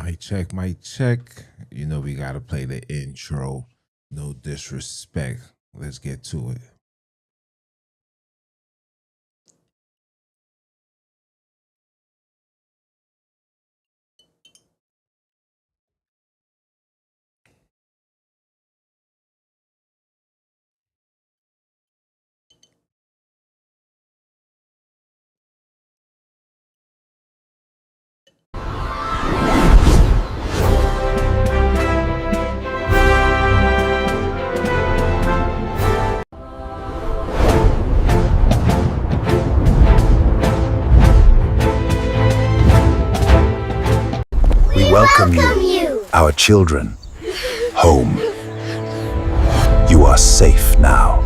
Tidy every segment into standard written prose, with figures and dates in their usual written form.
Mic check, mic check. You know we gotta play the intro. No disrespect. Let's get to it. We welcome you, our children, home. You are safe now.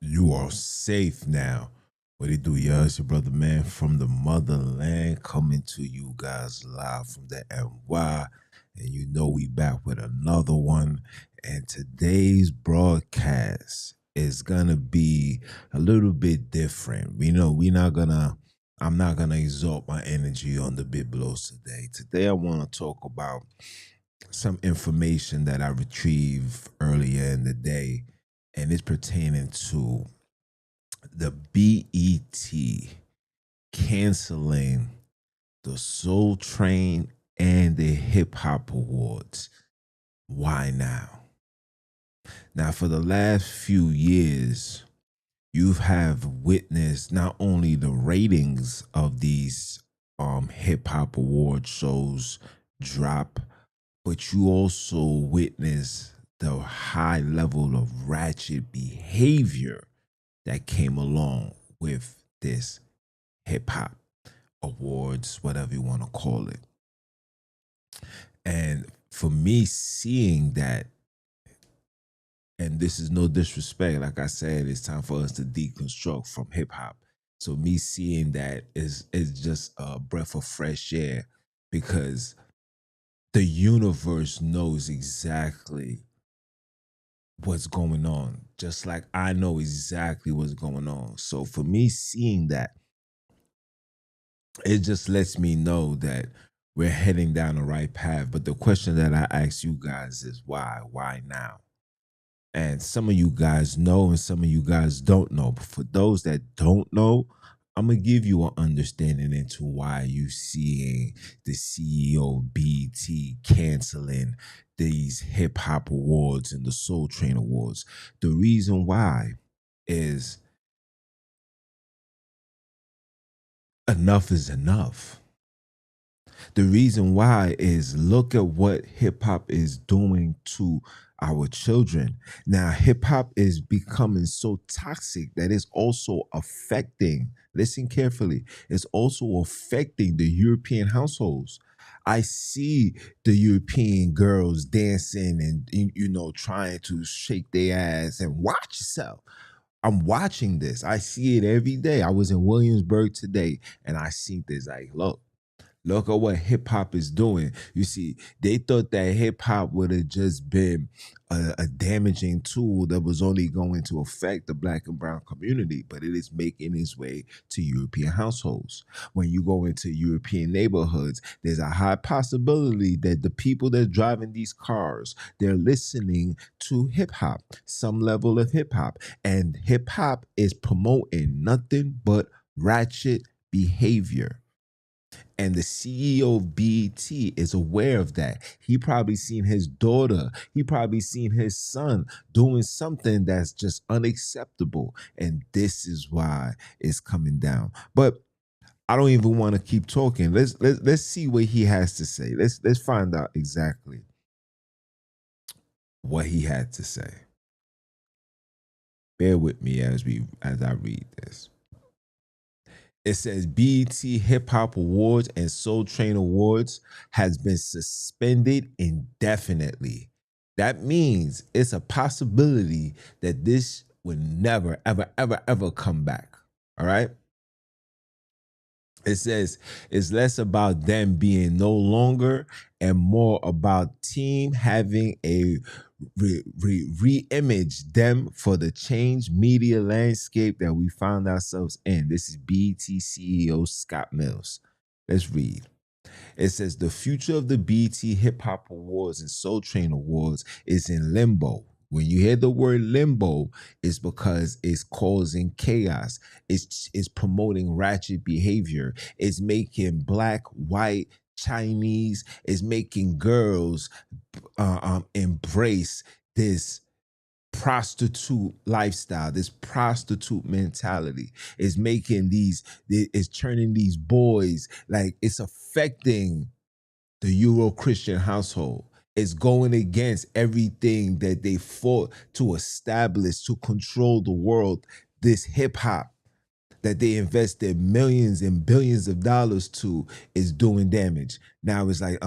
You are safe now. What it do, y'all? It's your brother man from the motherland coming to you guys live from the NY. And you know we back with another one. And today's broadcast is gonna be a little bit different. I'm not gonna exalt my energy on the big blows today. Today I want to talk about some information that I retrieved earlier in the day, and it's pertaining to the BET canceling the Soul Train and the Hip Hop Awards. Why now? Now, for the last few years, you have witnessed not only the ratings of these hip hop award shows drop, but you also witness the high level of ratchet behavior that came along with this hip hop awards, whatever you want to call it. And for me, seeing that, and this is no disrespect, like I said, it's time for us to deconstruct from hip hop. So me seeing that is just a breath of fresh air, because the universe knows exactly what's going on, just like I know exactly what's going on. So for me, seeing that, it just lets me know that we're heading down the right path. But the question that I ask you guys is why? Why now? And some of you guys know and some of you guys don't know. But for those that don't know, I'm gonna give you an understanding into why you seeing the CEO of BT canceling these hip hop awards and the Soul Train awards. The reason why is enough is enough. The reason why is look at what hip hop is doing to our children. Now, hip hop is becoming so toxic that it's also affecting, listen carefully, it's also affecting the European households. I see the European girls dancing and trying to shake their ass and watch yourself. I'm watching this. I see it every day. I was in Williamsburg today and I see this like, look at what hip hop is doing. You see, they thought that hip hop would have just been a damaging tool that was only going to affect the black and brown community, but it is making its way to European households. When you go into European neighborhoods, there's a high possibility that the people that are driving these cars, they're listening to hip hop, some level of hip hop, and hip hop is promoting nothing but ratchet behavior. And the CEO of BET is aware of that. He probably seen his daughter, he probably seen his son doing something that's just unacceptable. And this is why it's coming down. But I don't even want to keep talking. Let's see what he has to say. Let's find out exactly what he had to say. Bear with me as I read this. It says BET Hip Hop Awards and Soul Train Awards has been suspended indefinitely. That means it's a possibility that this would never, ever, ever, ever come back. All right. It says it's less about them being no longer and more about team having a re-image them for the changed media landscape that we found ourselves in. This is BET CEO Scott Mills. Let's read. It says the future of the BT Hip Hop Awards and Soul Train Awards is in limbo. When you hear the word limbo, it's because it's causing chaos. It's promoting ratchet behavior. It's making black, white, Chinese. It's making girls embrace this prostitute lifestyle, this prostitute mentality. Is making these, is turning these boys, like, it's affecting the Euro Christian household. It's going against everything that they fought to establish, to control the world. This hip hop that they invested millions and billions of dollars to is doing damage. Now it's like,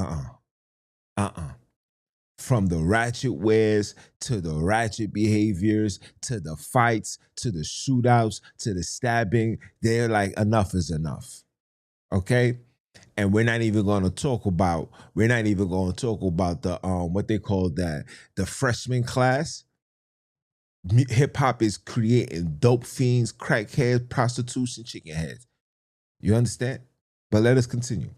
from the ratchet wares to the ratchet behaviors to the fights to the shootouts to the stabbing, they're like, enough is enough. Okay? And we're not even going to talk about the what they call that, the freshman class. Hip hop is creating dope fiends, crackheads, prostitution, chicken heads. You understand? But let us continue.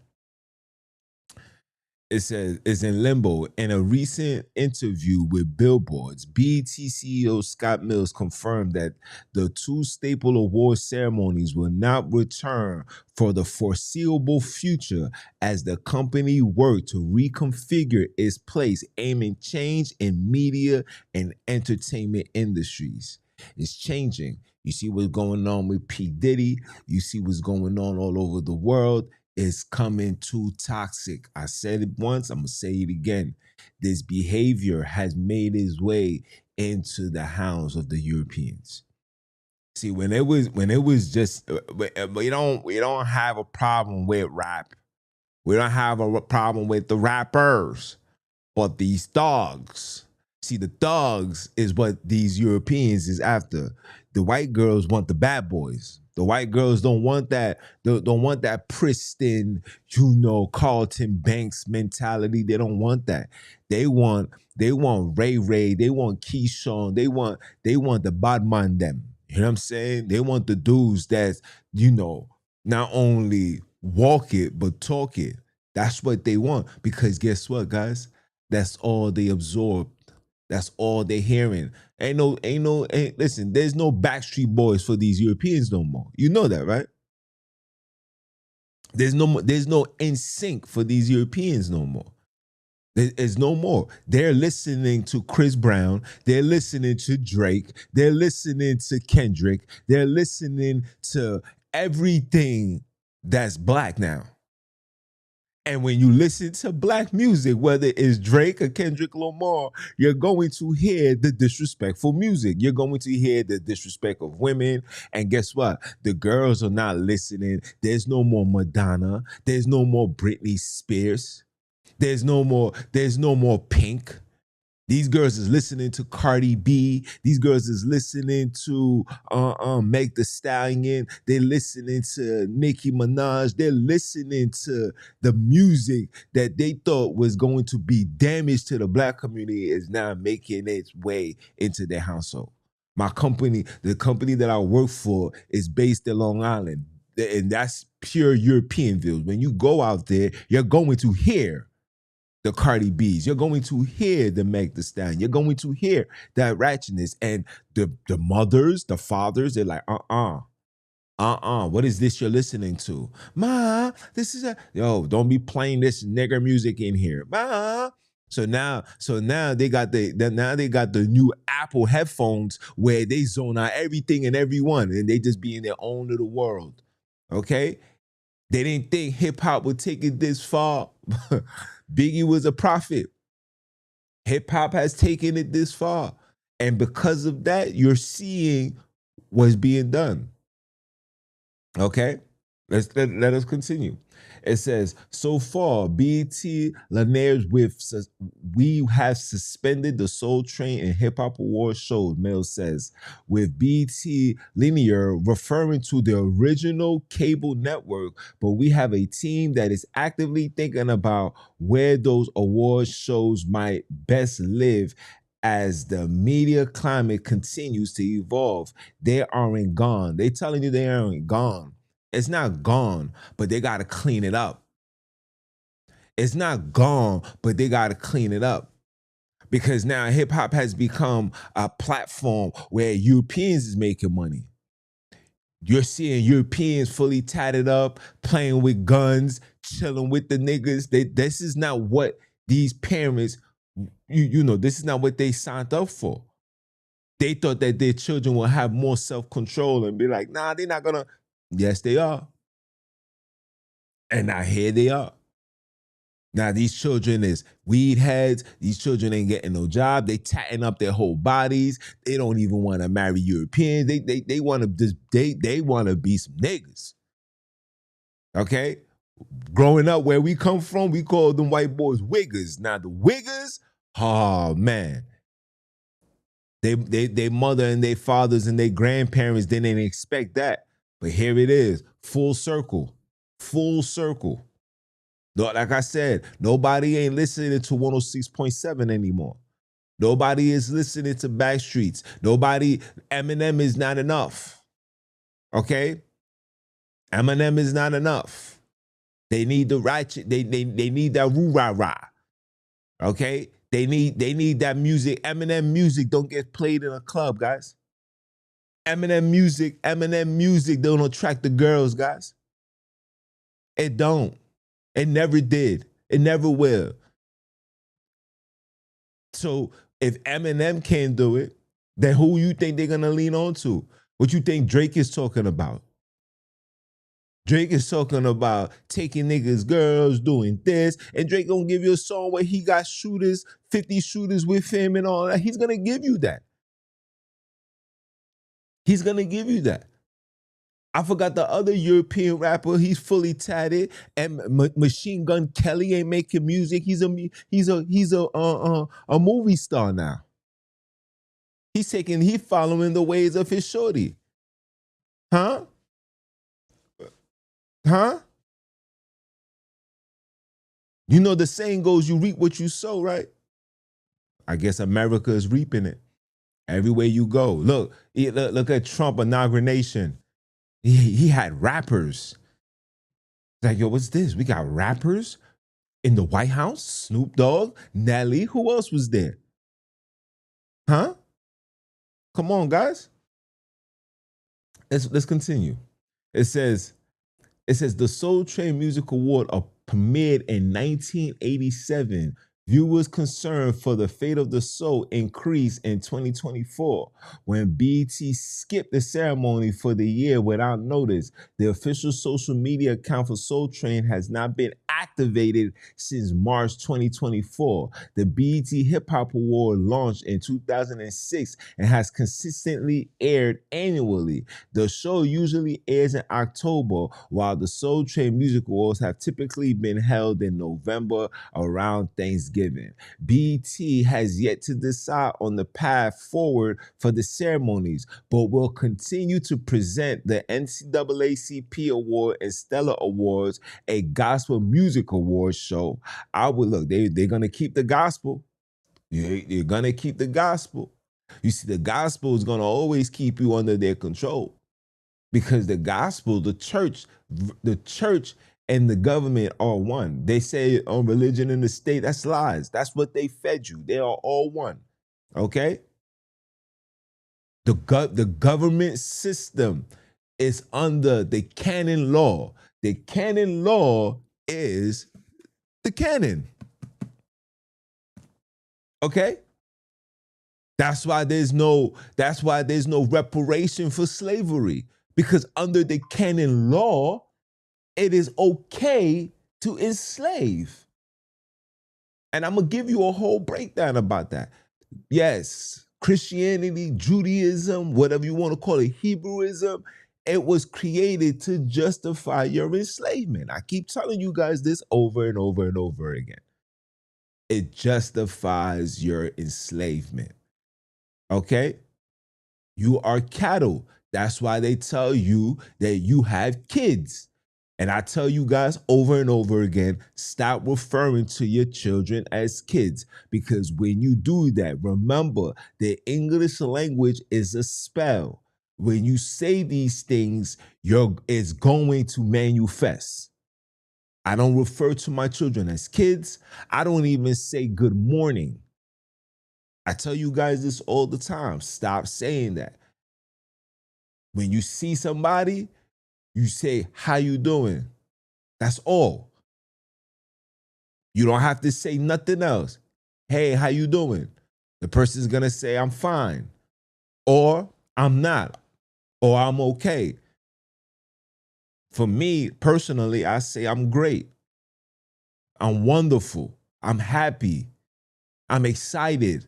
It says, is in limbo. In a recent interview with Billboard's, BET CEO Scott Mills confirmed that the two staple award ceremonies will not return for the foreseeable future as the company worked to reconfigure its place, aiming change in media and entertainment industries. It's changing. You see what's going on with P. Diddy. You see what's going on all over the world. Is coming too toxic. I said it once, I'm gonna say it again. This behavior has made its way into the hounds of the Europeans. See, when it was just, we don't have a problem with rap. We don't have a problem with the rappers, but these thugs. See, the thugs is what these Europeans is after. The white girls want the bad boys. The white girls don't want that. Don't want that pristine, Carlton Banks mentality. They don't want that. They want Ray Ray. They want Keyshawn. They want the bad man them. You know what I'm saying? They want the dudes that's, not only walk it but talk it. That's what they want. Because guess what, guys? That's all they absorb. That's all they're hearing. Listen, there's no Backstreet Boys for these Europeans no more. You know that, right? There's no NSYNC for these Europeans no more. There's no more. They're listening to Chris Brown. They're listening to Drake. They're listening to Kendrick. They're listening to everything that's black now. And when you listen to black music, whether it's Drake or Kendrick Lamar, you're going to hear the disrespectful music. You're going to hear the disrespect of women. And guess what? The girls are not listening. There's no more Madonna. There's no more Britney Spears. There's no more Pink. These girls is listening to Cardi B. These girls is listening to Meg Thee Stallion. They're listening to Nicki Minaj. They're listening to the music that they thought was going to be damage to the black community is now making its way into their household. My company, the company that I work for, is based in Long Island. And that's pure European views. When you go out there, you're going to hear the Cardi B's. You're going to hear the Meg Thee Stallion. You're going to hear that ratchetness. And the mothers, the fathers, they're like, what is this you're listening to? Ma, this is don't be playing this nigger music in here. Ma. So now they got the new Apple headphones where they zone out everything and everyone, and they just be in their own little world. Okay? They didn't think hip hop would take it this far. Biggie was a prophet. Hip hop has taken it this far. And because of that, you're seeing what's being done. Okay? Let us continue. It says, so far, BET Laniers we have suspended the Soul Train and Hip Hop Awards shows, Mills says, with BET Linear referring to the original cable network, but we have a team that is actively thinking about where those awards shows might best live as the media climate continues to evolve. They aren't gone. They telling you they aren't gone. It's not gone, but they got to clean it up. It's not gone, but they got to clean it up. Because now hip hop has become a platform where Europeans is making money. You're seeing Europeans fully tatted up, playing with guns, chilling with the niggas. This is not what these parents, this is not what they signed up for. They thought that their children will have more self-control and be like, nah, they're not gonna. Yes, they are. And now here they are. Now these children is weed heads. These children ain't getting no job. They tatting up their whole bodies. They don't even want to marry Europeans. They want to just they want to be some niggas. Okay, growing up where we come from, we call them white boys wiggers. Now the wiggers, oh man, they mother and their fathers and their grandparents didn't expect that, but here it is, full circle, full circle. Like I said, nobody ain't listening to 106.7 anymore. Nobody is listening to Backstreets. Eminem is not enough. Okay? Eminem is not enough. They need the ratchet, they need that roo-rah-rah. Okay? They need that music. Eminem music don't get played in a club, guys. Eminem music don't attract the girls, guys. It don't. It never did. It never will. So if Eminem can't do it, then who you think they're gonna lean on to? What you think Drake is talking about? Drake is talking about taking niggas' girls, doing this, and Drake gonna give you a song where he got shooters, 50 shooters with him and all that. He's gonna give you that. He's gonna give you that. I forgot the other European rapper. He's fully tatted, and Machine Gun Kelly ain't making music. He's a movie star now. He's following the ways of his shorty. Huh? You know the saying goes, you reap what you sow, right? I guess America is reaping it. Everywhere you go. Look at Trump inauguration. He had rappers. Like, yo, what's this? We got rappers in the White House? Snoop Dogg, Nelly. Who else was there? Huh? Come on, guys. Let's continue. It says the Soul Train Music Award premiered in 1987. Viewers' concern for the fate of the soul increased in 2024 when BET skipped the ceremony for the year without notice. The official social media account for Soul Train has not been activated since March 2024. The BET Hip Hop Award launched in 2006 and has consistently aired annually. The show usually airs in October, while the Soul Train Music Awards have typically been held in November around Thanksgiving. BET has yet to decide on the path forward for the ceremonies, but will continue to present the NAACP Award and Stellar Awards, a gospel music awards show. They're gonna keep the gospel. They're gonna keep the gospel. You see, the gospel is gonna always keep you under their control, because the gospel, the church and the government are one. They say on religion and the state, that's lies. That's what they fed you. They are all one. Okay? The government system is under the canon law. The canon law is the canon. Okay? That's why there's no reparation for slavery, because under the canon law, it is okay to enslave. And I'm going to give you a whole breakdown about that. Yes, Christianity, Judaism, whatever you want to call it, Hebrewism, it was created to justify your enslavement. I keep telling you guys this over and over and over again. It justifies your enslavement. Okay? You are cattle. That's why they tell you that you have kids. And I tell you guys over and over again, stop referring to your children as kids, because when you do that, remember, the English language is a spell. When you say these things, it's going to manifest. I don't refer to my children as kids. I don't even say good morning. I tell you guys this all the time. Stop saying that. When you see somebody, you say, how you doing? That's all. You don't have to say nothing else. Hey, how you doing? The person's gonna say, I'm fine, or I'm not, or I'm okay. For me, personally, I say I'm great. I'm wonderful. I'm happy. I'm excited.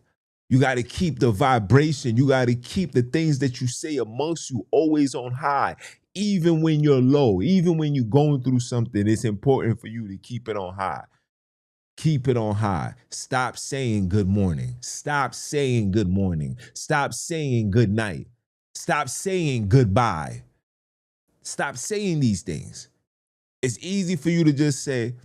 You got to keep the vibration. You got to keep the things that you say amongst you always on high. Even when you're low, even when you're going through something, it's important for you to keep it on high. Keep it on high. Stop saying good morning. Stop saying good morning. Stop saying good night. Stop saying goodbye. Stop saying these things. It's easy for you to just say,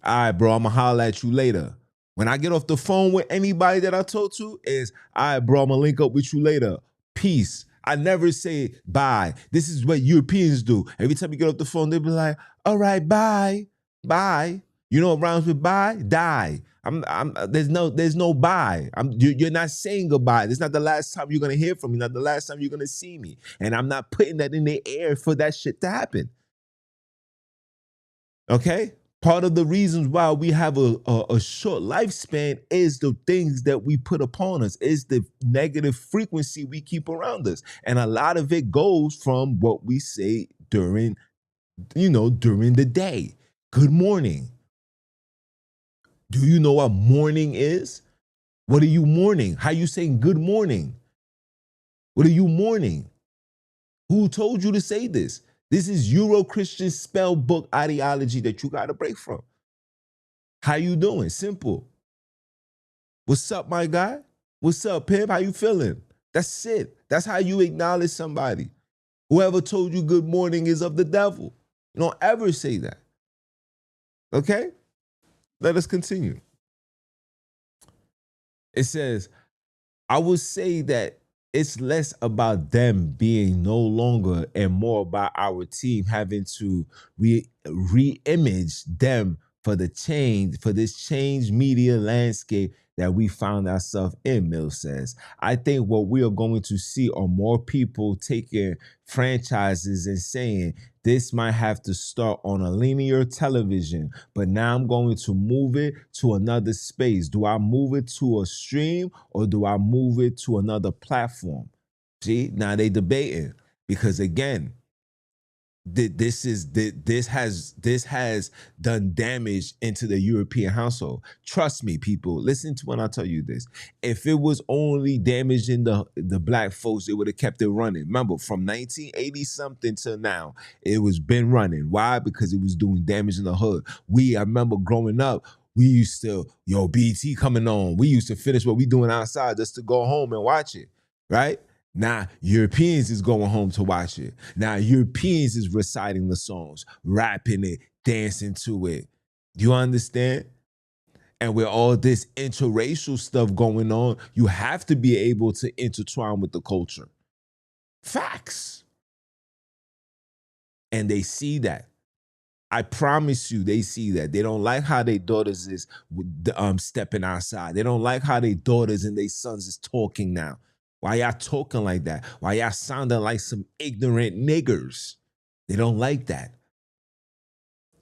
all right, bro, I'm going to holler at you later. When I get off the phone with anybody that I talk to, is, all right, bro, I'm going to link up with you later. Peace. I never say bye. This is what Europeans do. Every time you get off the phone, they be like, all right, bye, bye. You know what rhymes with bye? Die. There's no bye. You're not saying goodbye. This is not the last time you're going to hear from me, not the last time you're going to see me. And I'm not putting that in the air for that shit to happen. Okay? Part of the reasons why we have a short lifespan is the things that we put upon us, is the negative frequency we keep around us. And a lot of it goes from what we say during the day. Good morning. Do you know what morning is? What are you mourning? How you saying good morning? What are you mourning? Who told you to say this? This is Euro-Christian spell book ideology that you got to break from. How you doing? Simple. What's up, my guy? What's up, pimp? How you feeling? That's it. That's how you acknowledge somebody. Whoever told you good morning is of the devil. Don't ever say that. Okay? Let us continue. It says, I would say that it's less about them being no longer and more about our team having to re-image them for this changed media landscape that we found ourselves in, Mill says. I think what we are going to see are more people taking franchises and saying, this might have to start on a linear television, but now I'm going to move it to another space. Do I move it to a stream or do I move it to another platform? See, now they debating because again, this has done damage into the European household. Trust me, people. Listen to when I tell you this. If it was only damaging the black folks, it would have kept it running. Remember, from 1980 something to now, it was been running. Why? Because it was doing damage in the hood. I remember growing up, we used to, BT coming on. We used to finish what we doing outside just to go home and watch it, right? Now, Europeans is going home to watch it. Now, Europeans is reciting the songs, rapping it, dancing to it. Do you understand? And with all this interracial stuff going on, you have to be able to intertwine with the culture. Facts. And they see that. I promise you, they see that. They don't like how their daughters is stepping outside. They don't like how their daughters and their sons is talking now. Why y'all talking like that? Why y'all sounding like some ignorant niggers? They don't like that.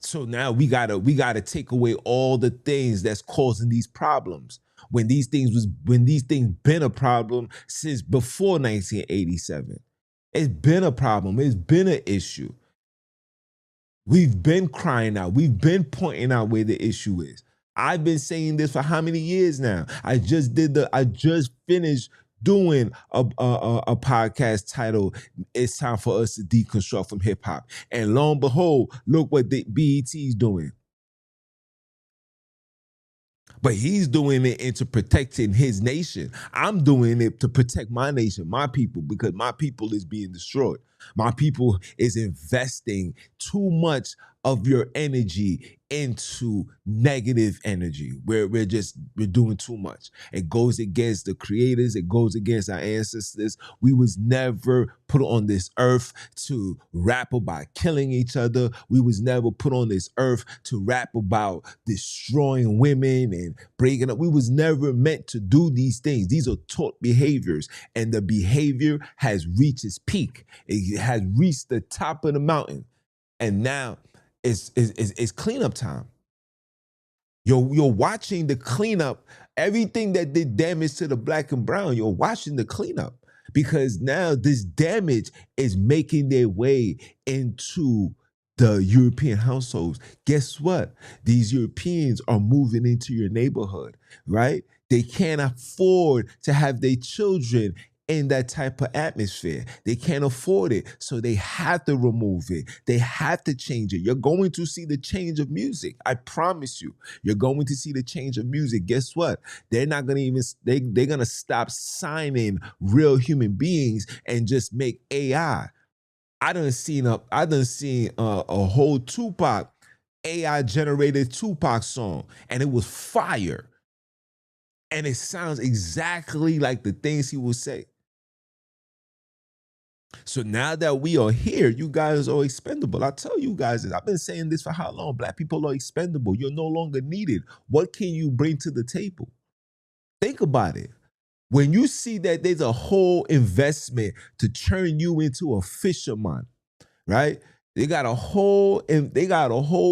So now we gotta take away all the things that's causing these problems. When these things been a problem since before 1987. It's been a problem. It's been an issue. We've been crying out. We've been pointing out where the issue is. I've been saying this for how many years now? I just finished doing a podcast titled "It's Time for Us to Deconstruct from Hip Hop," and lo and behold, look what the BET's doing. But he's doing it into protecting his nation. I'm doing it to protect my nation, my people, because my people is being destroyed. My people is investing too much of your energy into negative energy where we're doing too much. It goes against the creators, it goes against our ancestors. We was never put on this earth to rap about killing each other. We was never put on this earth to rap about destroying women and breaking up. We was never meant to do these things. These are taught behaviors, and the behavior has reached its peak. It has reached the top of the mountain, and now it's cleanup time. You're watching the cleanup. Everything that did damage to the black and brown, you're watching the cleanup, because now this damage is making their way into the European households. Guess what? These Europeans are moving into your neighborhood, right? They can't afford to have their children in that type of atmosphere. They can't afford it. So they have to remove it. They have to change it. You're going to see the change of music. I promise you. You're going to see the change of music. Guess what? They're not going to even, they're going to stop signing real human beings and just make AI. I done seen a whole Tupac, AI generated Tupac song, and it was fire. And it sounds exactly like the things he would say. So now that we are here, you guys are expendable. I tell you guys this. I've been saying this for how long? Black people are expendable. You're no longer needed. What can you bring to the table? Think about it. When you see that there's a whole investment to turn you into a fisherman, right? They got a whole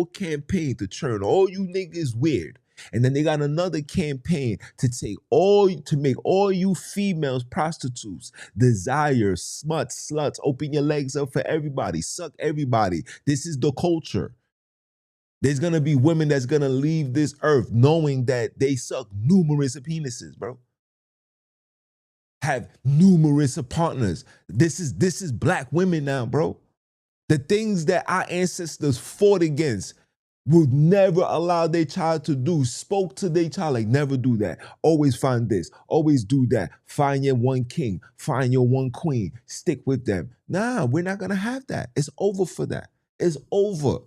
campaign to turn all you niggas weird. And then they got another campaign to make all you females prostitutes, desires, sluts, open your legs up for everybody, suck everybody. This is the culture. There's gonna be women that's gonna leave this earth knowing that they suck numerous penises, bro. Have numerous partners. This is black women now, bro. The things that our ancestors fought against would never allow their child to do, spoke to their child like, never do that. Always find this, always do that. Find your one king, find your one queen, stick with them. Nah, we're not gonna have that. It's over for that. It's over.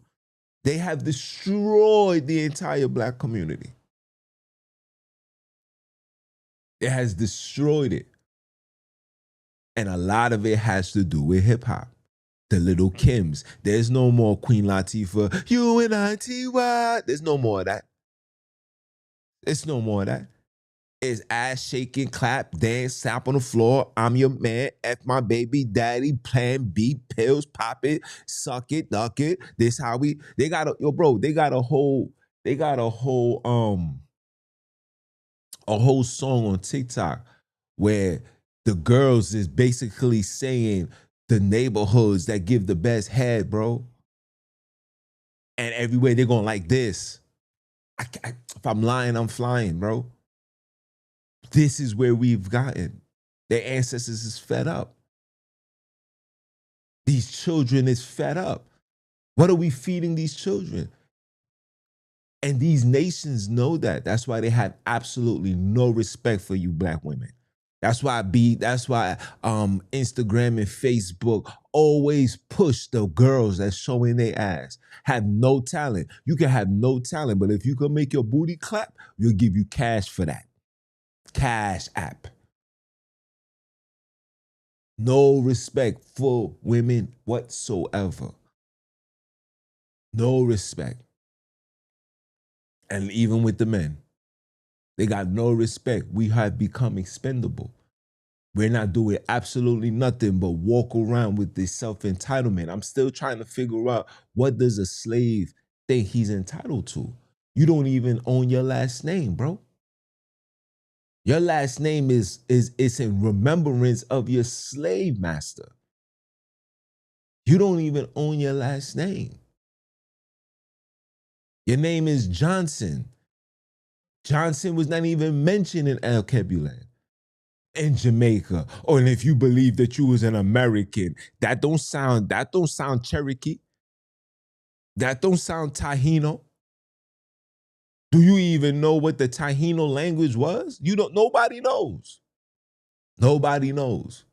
They have destroyed the entire black community. It has destroyed it. And a lot of it has to do with hip hop. The Little Kims. There's no more Queen Latifah, you and I-T-Y. There's no more of that. There's no more of that. It's ass shaking, clap, dance, tap on the floor. I'm your man, F my baby daddy, plan B, pills, pop it, suck it, duck it. This how they got a whole song on TikTok where the girls is basically saying the neighborhoods that give the best head, bro. And everywhere they're going like this. If I'm lying, I'm flying, bro. This is where we've gotten. Their ancestors is fed up. These children is fed up. What are we feeding these children? And these nations know that. That's why they have absolutely no respect for you black women. That's why Instagram and Facebook always push the girls that's showing their ass. Have no talent. You can have no talent, but if you can make your booty clap, we'll give you cash for that. Cash app. No respect for women whatsoever. No respect. And even with the men, they got no respect. We have become expendable. We're not doing absolutely nothing but walk around with this self-entitlement. I'm still trying to figure out, what does a slave think he's entitled to? You don't even own your last name, bro. Your last name is in remembrance of your slave master. You don't even own your last name. Your name is Johnson. Johnson was not even mentioned in El Kebulan in Jamaica. Or if you believe that you was an American, that don't sound Cherokee. That don't sound Taino. Do you even know what the Taino language was? Nobody knows. Nobody knows.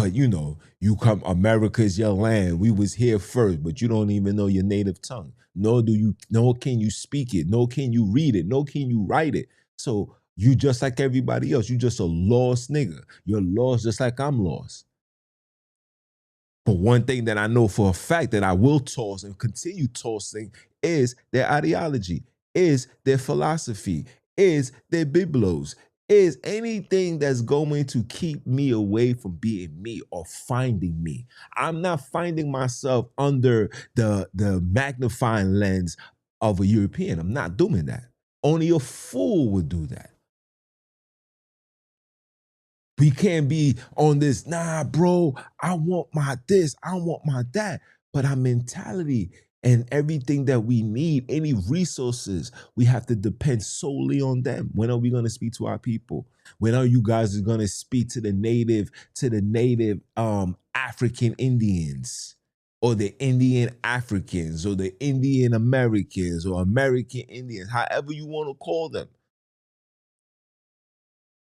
But you know, you come, America's your land. We was here first, but you don't even know your native tongue. Nor can you speak it, nor can you read it, nor can you write it. So you just like everybody else. You just a lost nigga. You're lost just like I'm lost. But one thing that I know for a fact that I will toss and continue tossing is their ideology, is their philosophy, is their biblos, is anything that's going to keep me away from being me or finding me. I'm not finding myself under the magnifying lens of a European. I'm not doing that. Only a fool would do that. We can't be on this, nah, bro, I want my this, I want my that. But our mentality and everything that we need, any resources, we have to depend solely on them. When are we going to speak to our people? When are you guys going to speak to the native African Indians? Or the Indian Africans, or the Indian Americans, or American Indians, however you want to call them.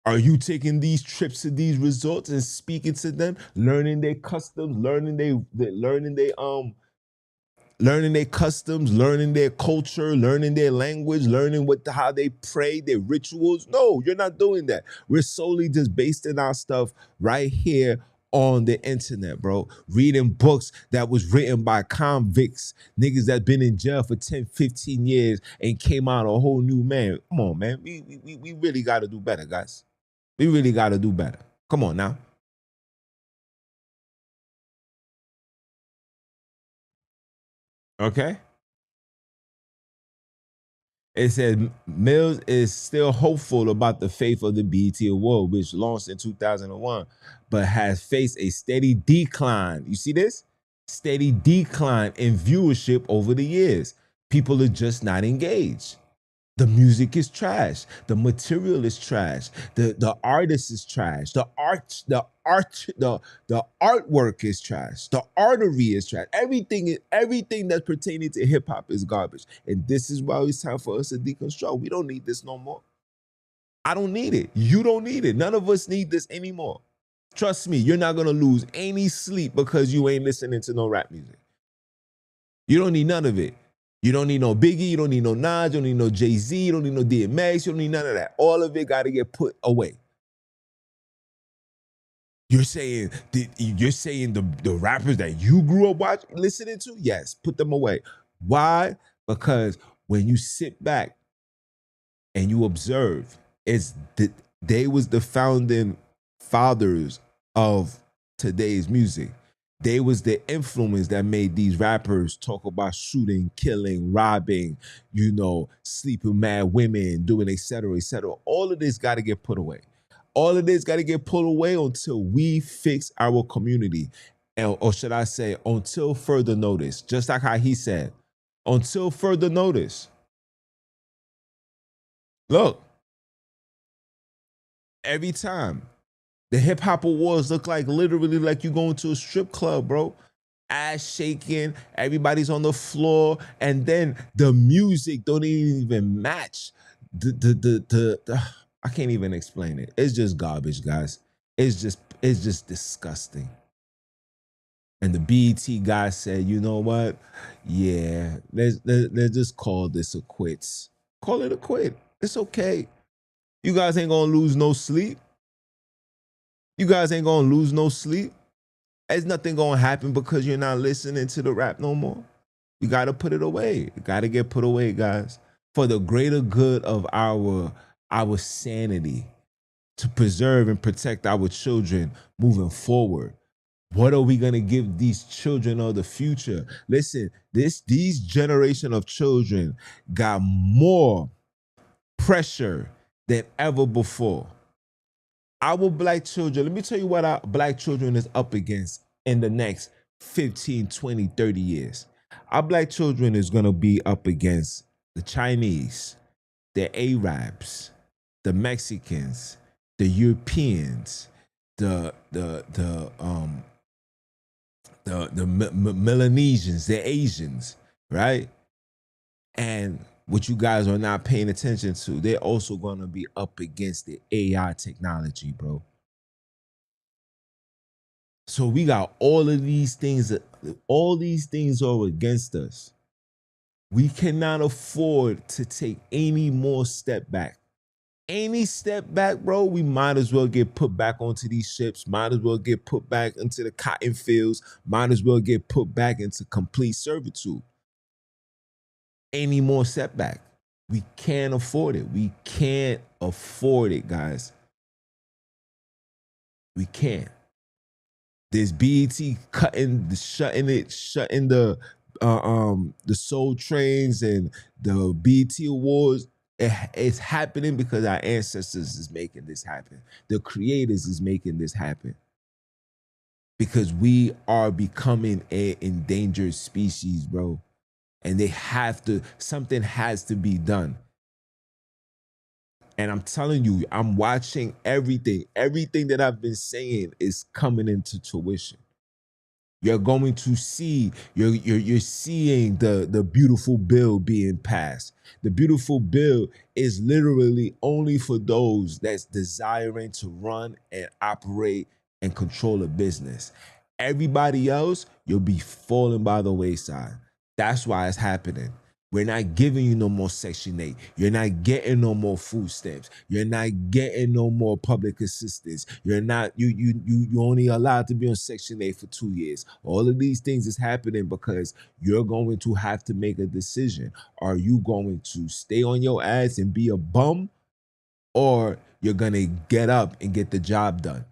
Are you taking these trips to these resorts and speaking to them, learning their customs, learning their customs, learning their culture, learning their language, learning how they pray, their rituals? No, you're not doing that. We're solely just basing our stuff right here on the internet, bro. Reading books that was written by convicts, niggas that been in jail for 10, 15 years and came out a whole new man. Come on, man. We really got to do better, guys. We really got to do better. Come on now. Okay. It said Mills is still hopeful about the fate of the BET Award, which launched in 2001, but has faced a steady decline. You see this? Steady decline in viewership over the years. People are just not engaged. The music is trash. The material is trash. The artist is trash. The artwork is trash. The artery is trash. Everything that's pertaining to hip hop is garbage. And this is why it's time for us to deconstruct. We don't need this no more. I don't need it. You don't need it. None of us need this anymore. Trust me, you're not gonna lose any sleep because you ain't listening to no rap music. You don't need none of it. You don't need no Biggie, you don't need no Nas, you don't need no Jay-Z, you don't need no DMX, you don't need none of that. All of it got to get put away. You're saying the rappers that you grew up listening to? Yes, put them away. Why? Because when you sit back and you observe, they was the founding fathers of today's music. They was the influence that made these rappers talk about shooting, killing, robbing, sleeping with mad women, doing et cetera, et cetera. All of this got to get put away. All of this got to get put away until we fix our community. Or should I say, until further notice. Just like how he said, until further notice. Look, every time the hip hop awards look like literally like you going to a strip club, bro. Ass shaking, everybody's on the floor, and then the music don't even match. I can't even explain it. It's just garbage, guys. It's just disgusting. And the BET guy said, you know what? Yeah, let's just call this a quits. Call it a quit. It's okay. You guys ain't gonna lose no sleep. You guys ain't gonna lose no sleep. There's nothing gonna happen because you're not listening to the rap no more. You gotta put it away. It gotta get put away, guys. For the greater good of our sanity, to preserve and protect our children moving forward. What are we gonna give these children of the future? Listen, these generation of children got more pressure than ever before. Our black children, let me tell you what our black children is up against in the next 15, 20, 30 years. Our black children is going to be up against the Chinese, the Arabs, the Mexicans, the Europeans, the Melanesians, the Asians, right? And what you guys are not paying attention to, they're also going to be up against the AI technology, bro. So we got all of these things, all these things are against us. We cannot afford to take any more step back. Any step back, bro, we might as well get put back onto these ships, might as well get put back into the cotton fields, might as well get put back into complete servitude. Any more setback. We can't afford it. We can't afford it, guys. We can't. There's BET shutting the Soul Trains and the BET Awards. It's happening because our ancestors is making this happen. The creators is making this happen. Because we are becoming an endangered species, bro. And something has to be done. And I'm telling you, I'm watching everything. Everything that I've been saying is coming into tuition. You're going to see, you're seeing the beautiful bill being passed. The beautiful bill is literally only for those that's desiring to run and operate and control a business. Everybody else, you'll be falling by the wayside. That's why it's happening. We're not giving you no more Section 8. You're not getting no more food stamps. You're not getting no more public assistance. You're not, you only allowed to be on Section 8 for 2 years. All of these things is happening because you're going to have to make a decision. Are you going to stay on your ass and be a bum? Or you're going to get up and get the job done?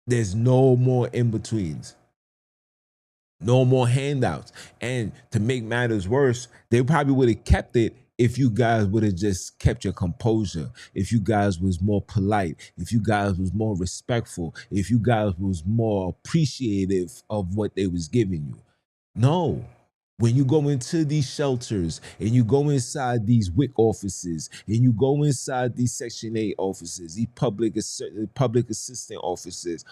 There's no more in-betweens. No more handouts. And to make matters worse, they probably would have kept it if you guys would have just kept your composure, if you guys was more polite, if you guys was more respectful, if you guys was more appreciative of what they was giving you. No. When you go into these shelters and you go inside these WIC offices and you go inside these Section 8 offices, these public assistant offices,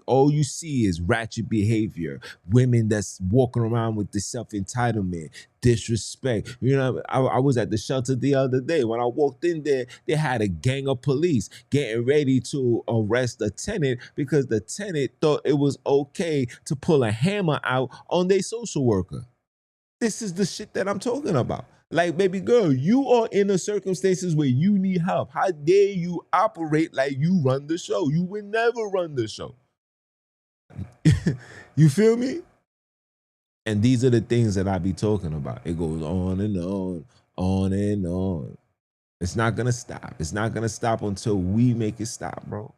all you see is ratchet behavior, women that's walking around with the self-entitlement, disrespect. You know, I was at the shelter the other day. When I walked in there, they had a gang of police getting ready to arrest a tenant because the tenant thought it was okay to pull a hammer out on their social worker. This is the shit that I'm talking about. Like, baby girl, you are in the circumstances where you need help. How dare you operate like you run the show? You would never run the show. You feel me? And these are the things that I be talking about. It goes on and on and on. It's not gonna stop. It's not gonna stop until we make it stop, bro.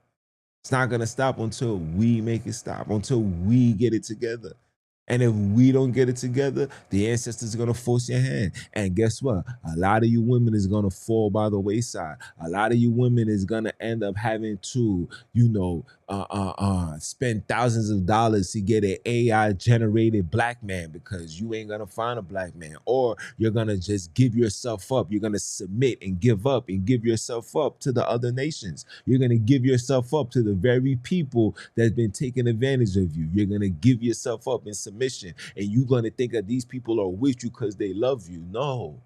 It's not gonna stop until we make it stop, until we get it together. And if we don't get it together, the ancestors are going to force your hand. And guess what? A lot of you women is going to fall by the wayside. A lot of you women is going to end up having to, spend thousands of dollars to get an AI generated black man because you ain't going to find a black man. Or you're going to just give yourself up. You're going to submit and give up and give yourself up to the other nations. You're going to give yourself up to the very people that's been taking advantage of you. You're going to give yourself up in submission. And you're going to think that these people are with you because they love you. No.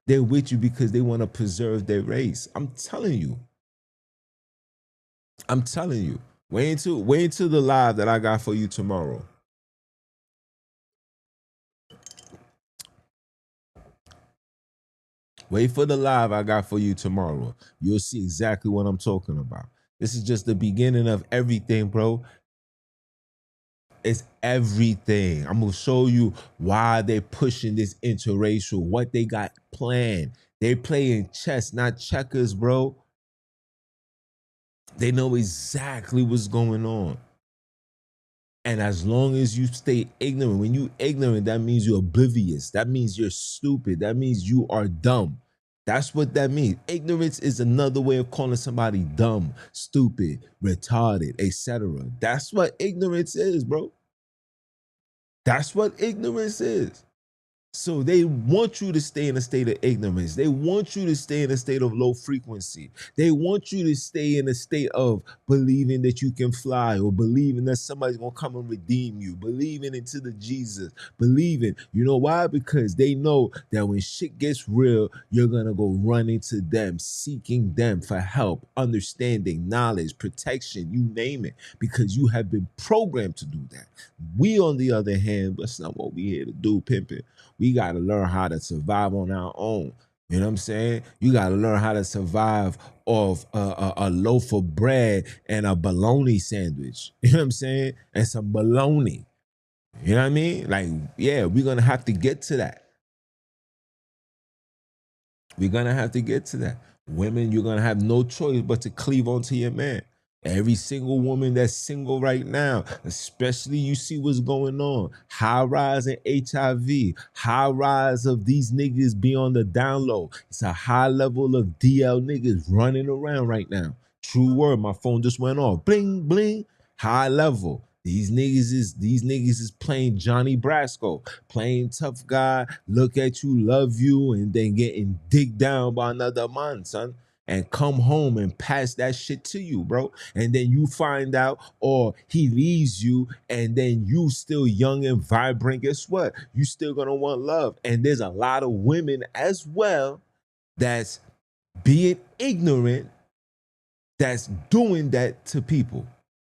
They're with you because they want to preserve their race. I'm telling you. Wait until the live that I got for you tomorrow. Wait for the live I got for you tomorrow. You'll see exactly what I'm talking about. This is just the beginning of everything, bro. It's everything. I'm going to show you why they're pushing this interracial, what they got planned. They're playing chess, not checkers, bro. They know exactly what's going on. And as long as you stay ignorant, when you ignorant, that means you're oblivious. That means you're stupid. That means you are dumb. That's what that means. Ignorance is another way of calling somebody dumb, stupid, retarded, etc. That's what ignorance is, bro. That's what ignorance is. So they want you to stay in a state of ignorance. They want you to stay in a state of low frequency. They want you to stay in a state of believing that you can fly, or believing that somebody's going to come and redeem you, believing into the Jesus, believing. You know why? Because they know that when shit gets real, you're going to go running to them, seeking them for help, understanding, knowledge, protection, you name it, because you have been programmed to do that. We, on the other hand, that's not what we here to do, pimping. We got to learn how to survive on our own. You know what I'm saying? You got to learn how to survive off a loaf of bread and a bologna sandwich. You know what I'm saying? And some bologna. You know what I mean? Like, yeah, we're going to have to get to that. We're going to have to get to that. Women, you're going to have no choice but to cleave onto your man. Every single woman that's single right now, especially you see what's going on. High rise in HIV, high rise of these niggas be on the down low. It's a high level of DL niggas running around right now. True word, my phone just went off. Bling, bling, high level. These niggas is playing Johnny Brasco, playing tough guy, look at you, love you, and then getting digged down by another man, son. And come home and pass that shit to you, bro. And then you find out, or he leaves you, and then you still young and vibrant. Guess what? You still gonna want love. And there's a lot of women as well that's being ignorant, that's doing that to people.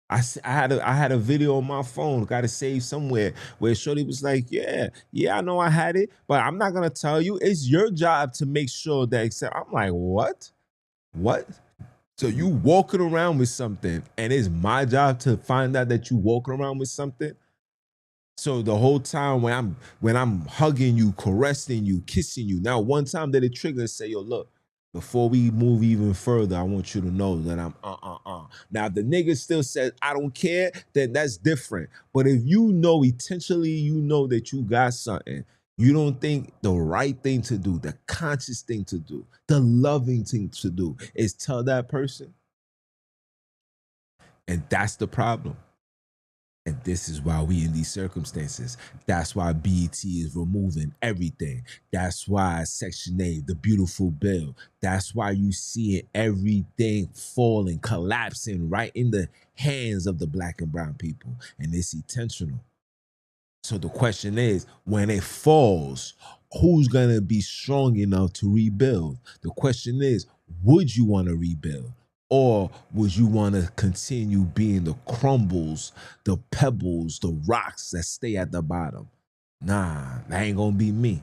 I had a video on my phone, got to save somewhere, where shorty was like, yeah, I know I had it, but I'm not gonna tell you. It's your job to make sure that. I'm like, what? So you walking around with something, and it's my job to find out that you walking around with something? So the whole time when I'm hugging you, caressing you, kissing you, now one time that it trigger and say, yo, look, before we move even further, I want you to know that I'm Now, if the nigga still says, I don't care, then that's different. But if you know, intentionally, you know that you got something, you don't think the right thing to do, the conscious thing to do, the loving thing to do is tell that person. And that's the problem. And this is why we in these circumstances. That's why BET is removing everything. That's why Section 8, the beautiful bill. That's why you see everything falling, collapsing right in the hands of the black and brown people. And it's intentional. So the question is, when it falls, who's going to be strong enough to rebuild? The question is, would you want to rebuild? Or would you want to continue being the crumbles, the pebbles, the rocks that stay at the bottom? Nah, that ain't going to be me.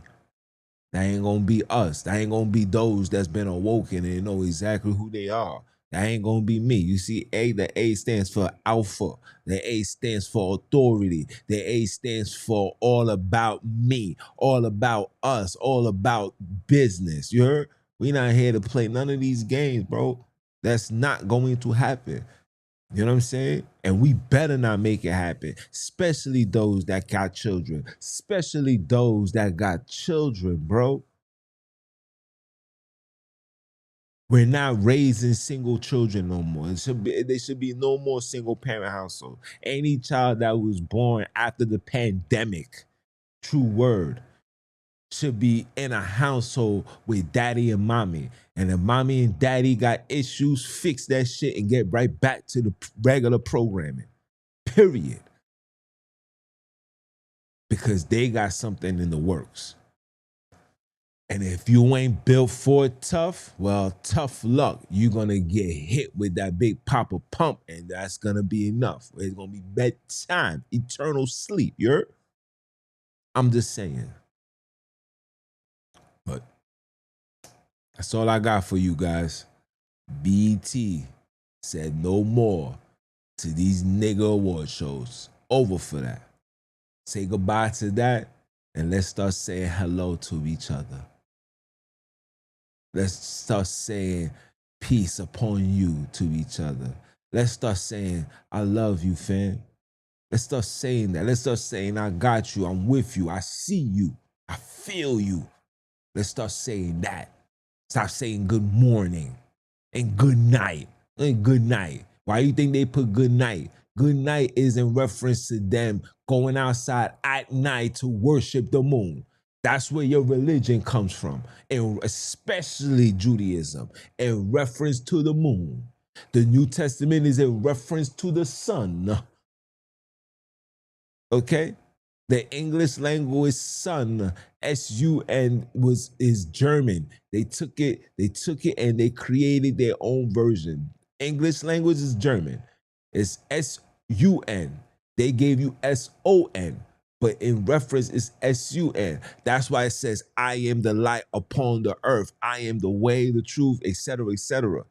That ain't going to be us. That ain't going to be those that's been awoken and know exactly who they are. That ain't going to be me. You see, the A stands for alpha. The A stands for authority. The A stands for all about me, all about us, all about business. You heard? We not here to play none of these games, bro. That's not going to happen. You know what I'm saying? And we better not make it happen, especially those that got children, especially those that got children, bro. We're not raising single children no more. There should be no more single parent household. Any child that was born after the pandemic, true word, should be in a household with daddy and mommy. And if mommy and daddy got issues, fix that shit and get right back to the regular programming. Period. Because they got something in the works. And if you ain't built for it tough, well, tough luck. You're going to get hit with that big papa pump, and that's going to be enough. It's going to be bedtime, eternal sleep. I'm just saying. But that's all I got for you guys. BET said no more to these nigga award shows. Over for that. Say goodbye to that, and let's start saying hello to each other. Let's start saying peace upon you to each other. Let's start saying, I love you, fam. Let's start saying that. Let's start saying, I got you. I'm with you. I see you. I feel you. Let's start saying that. Stop saying good morning and good night and good night. Why do you think they put good night? Good night is in reference to them going outside at night to worship the moon. That's where your religion comes from, and especially Judaism, in reference to the moon. The New Testament is in reference to the sun. Okay? The English language sun, S-U-N, is German. They took it and they created their own version. English language is German. It's S-U-N. They gave you S-O-N. But in reference, it's S-U-N. That's why it says, I am the light upon the earth. I am the way, the truth, etc., etc.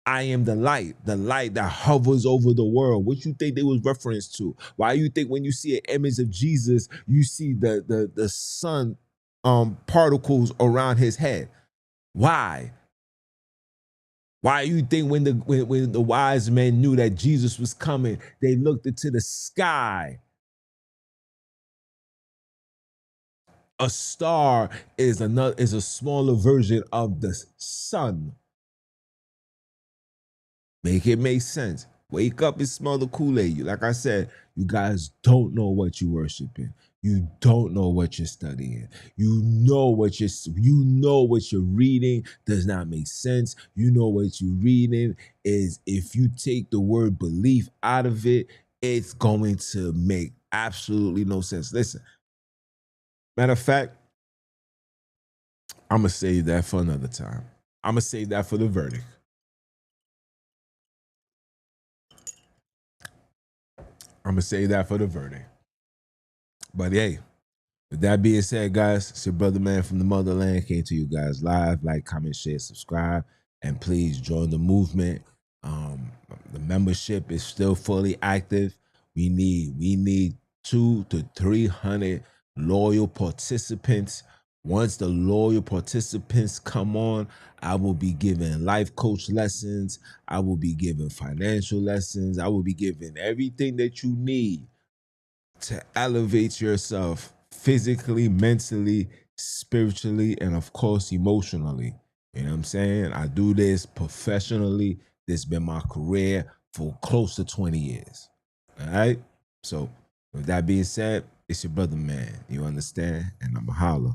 I am the light that hovers over the world. What you think they was reference to? Why you think when you see an image of Jesus, you see the sun particles around his head? Why? Why you think when the wise men knew that Jesus was coming, they looked into the sky? A star is a smaller version of the sun. Make it make sense. Wake up and smell the Kool-Aid. Like I said, you guys don't know what you're worshiping. You don't know what you're studying. You know what you're reading does not make sense. You know what you're reading is, if you take the word belief out of it, it's going to make absolutely no sense. Listen, matter of fact, I'm going to save that for another time. I'm going to save that for the verdict. I'm going to save that for the verdict. But hey, with that being said, guys, it's your brother man from the motherland. Came to you guys live. Like, comment, share, subscribe, and please join the movement. The membership is still fully active. We need 200 to 300 loyal participants. Once the loyal participants come on, I will be giving life coach lessons. I will be giving financial lessons. I will be giving everything that you need to elevate yourself physically, mentally, spiritually, and of course, emotionally. You know what I'm saying? I do this professionally. This has been my career for close to 20 years. All right? So with that being said, it's your brother, man. You understand? And I'm a holler.